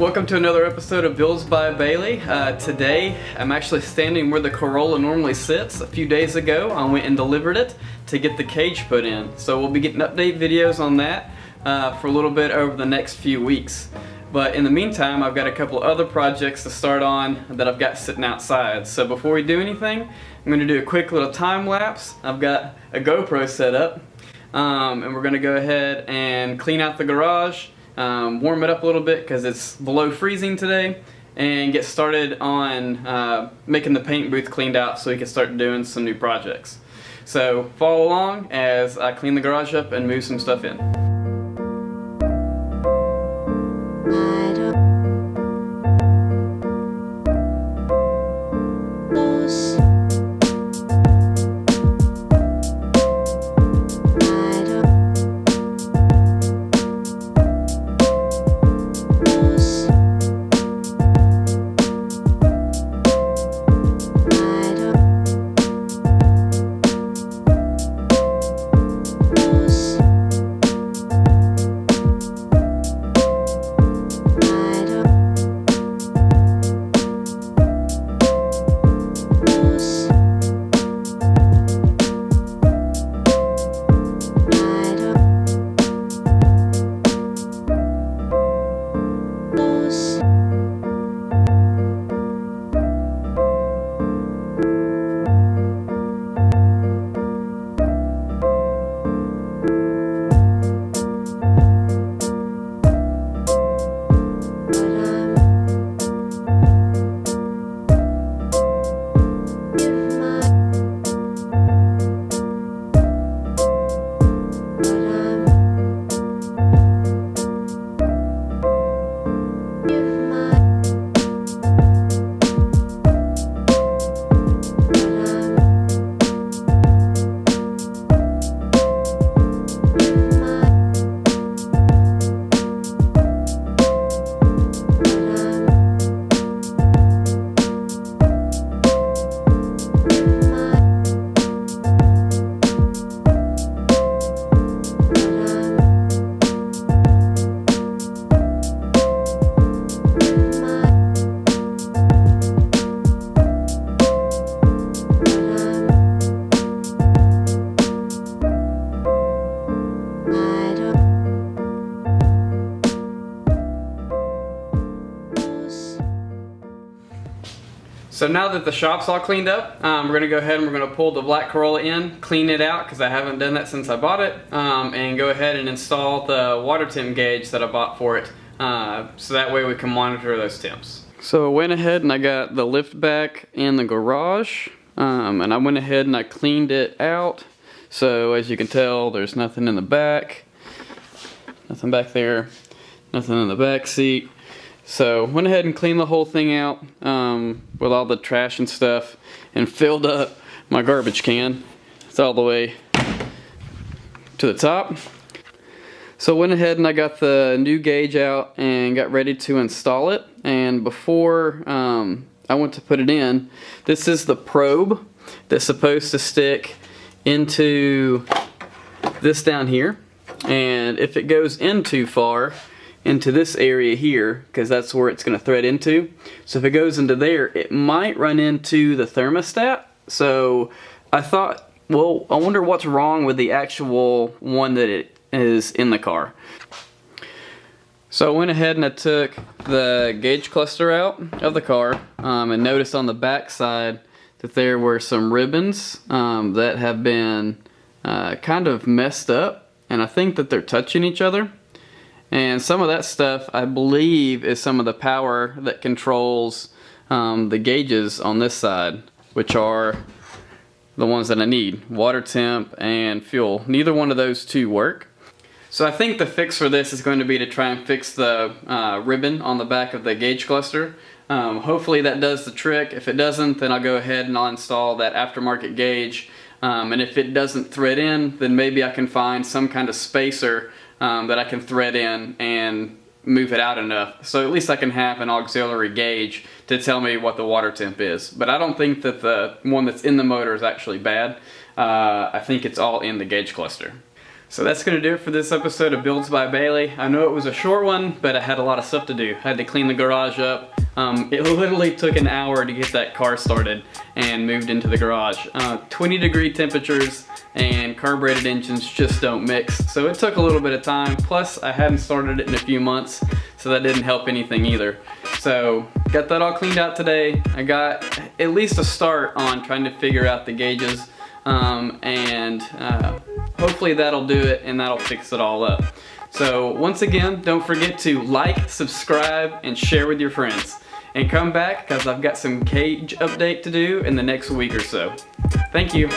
Welcome to another episode of Builds by Bailey. Today I'm actually standing where the Corolla normally sits. A few days ago I went and delivered it to get the cage put in. So we'll be getting update videos on that for a little bit over the next few weeks. But in the meantime I've got a couple other projects to start on that I've got sitting outside. So before we do anything, I'm going to do a quick little time lapse. I've got a GoPro set up and we're going to go ahead and clean out the garage. Warm it up a little bit because it's below freezing today, and get started on making the paint booth cleaned out so we can start doing some new projects. So follow along as I clean the garage up and move some stuff in. So now that the shop's all cleaned up, we're going to go ahead and we're going to pull the black Corolla in, clean it out because I haven't done that since I bought it, and go ahead and install the water temp gauge that I bought for it, so that way we can monitor those temps. So I went ahead and I got the lift back in the garage, and I went ahead and I cleaned it out. So as you can tell, there's nothing in the back, nothing back there, nothing in the back seat. So went ahead and cleaned the whole thing out with all the trash and stuff, and filled up my garbage can. It's all the way to the top. So went ahead and I got the new gauge out and got ready to install it. And before I went to put it in, this is the probe that's supposed to stick into this down here. And if it goes in too far, into this area here, because that's where it's going to thread into. So if it goes into there, it might run into the thermostat. So I thought, well, I wonder what's wrong with the actual one that it is in the car. So I went ahead and I took the gauge cluster out of the car, and noticed on the back side that there were some ribbons that have been kind of messed up, and I think that they're touching each other. And some of that stuff, I believe, is some of the power that controls the gauges on this side, which are the ones that I need, water temp and fuel. Neither one of those two work. So I think the fix for this is going to be to try and fix the ribbon on the back of the gauge cluster. Hopefully that does the trick. If it doesn't, then I'll go ahead and I'll install that aftermarket gauge. And if it doesn't thread in, then maybe I can find some kind of spacer that I can thread in and move it out enough, so at least I can have an auxiliary gauge to tell me what the water temp is. But I don't think that the one that's in the motor is actually bad. I think it's all in the gauge cluster. So that's going to do it for this episode of Builds by Bailey. I know it was a short one, but I had a lot of stuff to do. I had to clean the garage up. It literally took an hour to get that car started and moved into the garage. 20-degree temperatures and carbureted engines just don't mix. So it took a little bit of time. Plus, I hadn't started it in a few months, so that didn't help anything either. So got that all cleaned out today. I got at least a start on trying to figure out the gauges. Hopefully that'll do it and that'll fix it all up. So once again, don't forget to like, subscribe, and share with your friends. And come back because I've got some cage update to do in the next week or so. Thank you.